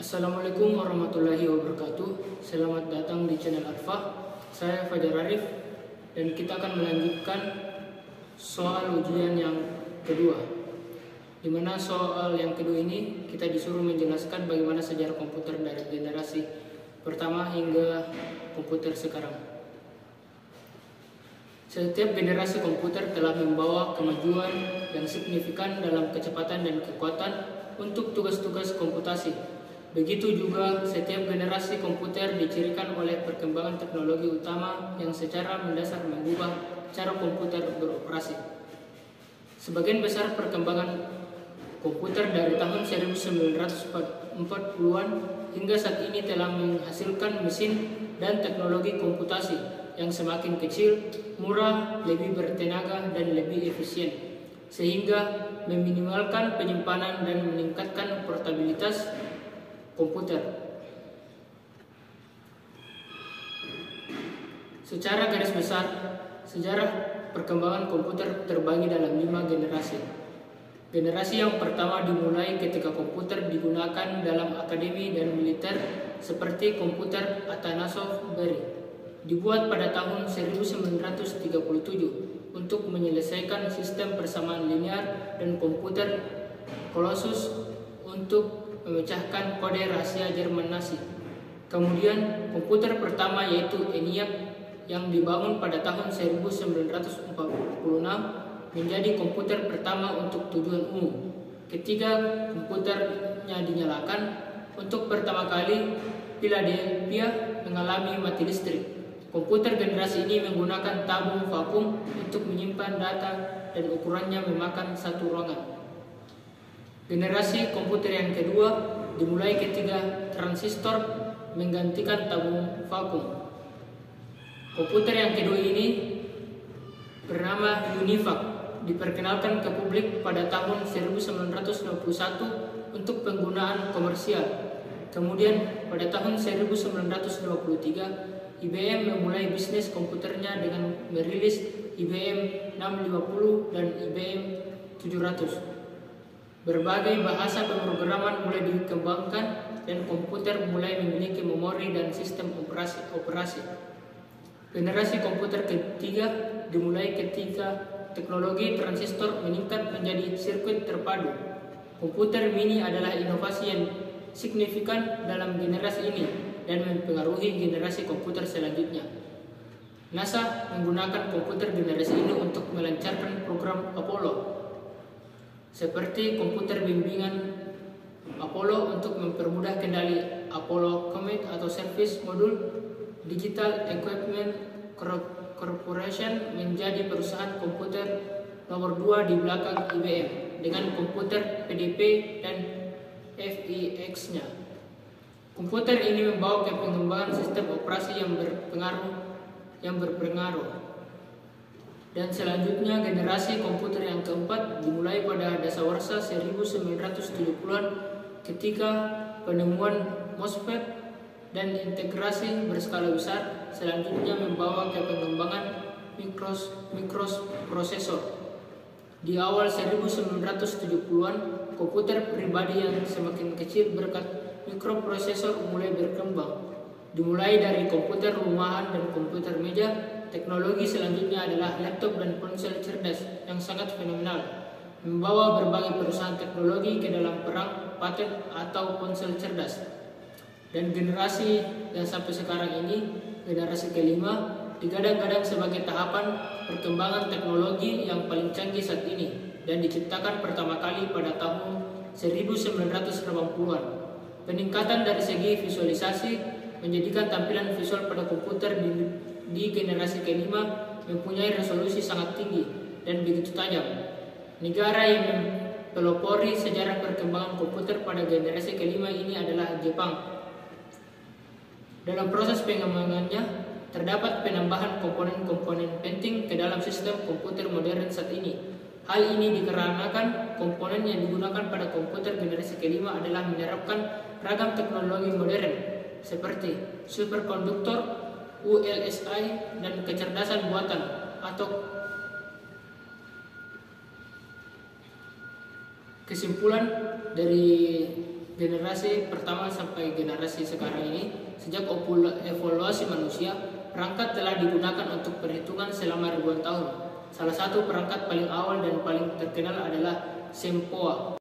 Assalamualaikum warahmatullahi wabarakatuh. Selamat datang di channel Arfa. Saya Fajar Arif dan kita akan melanjutkan soal ujian yang kedua. Di mana soal yang kedua ini kita disuruh menjelaskan bagaimana sejarah komputer dari generasi pertama hingga komputer sekarang. Setiap generasi komputer telah membawa kemajuan yang signifikan dalam kecepatan dan kekuatan untuk tugas-tugas komputasi. Begitu juga setiap generasi komputer dicirikan oleh perkembangan teknologi utama yang secara mendasar mengubah cara komputer beroperasi. Sebagian besar perkembangan komputer dari tahun 1940-an hingga saat ini telah menghasilkan mesin dan teknologi komputasi yang semakin kecil, murah, lebih bertenaga, dan lebih efisien, sehingga meminimalkan penyimpanan dan meningkatkan portabilitas komputer. Secara garis besar, sejarah perkembangan komputer terbagi dalam 5 generasi. Generasi yang pertama dimulai ketika komputer digunakan dalam akademi dan militer seperti komputer Atanasov Berry, dibuat pada tahun 1937 untuk menyelesaikan sistem persamaan linear, dan komputer Colossus untuk memecahkan kode rahasia Jerman Nazi. Kemudian komputer pertama yaitu ENIAC yang dibangun pada tahun 1946 menjadi komputer pertama untuk tujuan umum. Ketika komputernya dinyalakan untuk pertama kali, Philadelphia mengalami mati listrik. Komputer generasi ini menggunakan tabung vakum untuk menyimpan data dan ukurannya memakan satu ruangan. Generasi komputer yang kedua dimulai ketika transistor menggantikan tabung vakum. Komputer yang kedua ini bernama UNIVAC, diperkenalkan ke publik pada tahun 1991 untuk penggunaan komersial. Kemudian pada tahun 1953 IBM memulai bisnis komputernya dengan merilis IBM 650 dan IBM 700. Berbagai bahasa pemrograman mulai dikembangkan dan komputer mulai memiliki memori dan sistem operasi. Generasi komputer ketiga dimulai ketika teknologi transistor meningkat menjadi sirkuit terpadu. Komputer mini adalah inovasi yang signifikan dalam generasi ini dan mempengaruhi generasi komputer selanjutnya. NASA menggunakan komputer generasi ini untuk melancarkan program Apollo, seperti komputer bimbingan Apollo untuk mempermudah kendali Apollo Command atau Service Module. Digital Equipment Corporation menjadi perusahaan komputer nomor 2 di belakang IBM dengan komputer PDP dan FIX-nya. Komputer ini membawa ke pengembangan sistem operasi yang berpengaruh. Dan selanjutnya generasi komputer yang keempat dimulai pada dasawarsa 1970-an ketika penemuan MOSFET dan integrasi berskala besar selanjutnya membawa ke pengembangan mikroprosesor. Di awal 1970-an, komputer pribadi yang semakin kecil berkat mikroprosesor mulai berkembang. Dimulai dari komputer rumahan dan komputer meja, teknologi selanjutnya adalah laptop dan ponsel cerdas yang sangat fenomenal, membawa berbagai perusahaan teknologi ke dalam perang paten atau ponsel cerdas. Dan generasi yang sampai sekarang ini, generasi kelima, digadang-gadang sebagai tahapan perkembangan teknologi yang paling canggih saat ini dan diciptakan pertama kali pada tahun 1980-an. Peningkatan dari segi visualisasi menjadikan tampilan visual pada komputer di generasi kelima mempunyai resolusi sangat tinggi dan begitu tajam. Negara yang mempelopori sejarah perkembangan komputer pada generasi kelima ini adalah Jepang. Dalam proses pengembangannya, terdapat penambahan komponen-komponen penting ke dalam sistem komputer modern saat ini. Hal ini dikarenakan komponen yang digunakan pada komputer generasi kelima adalah menerapkan ragam teknologi modern seperti superkonduktor, ULSI, dan kecerdasan buatan atau kesimpulan dari generasi pertama sampai generasi sekarang ini, sejak evolusi manusia, perangkat telah digunakan untuk perhitungan selama ribuan tahun. Salah satu perangkat paling awal dan paling terkenal adalah sempoa.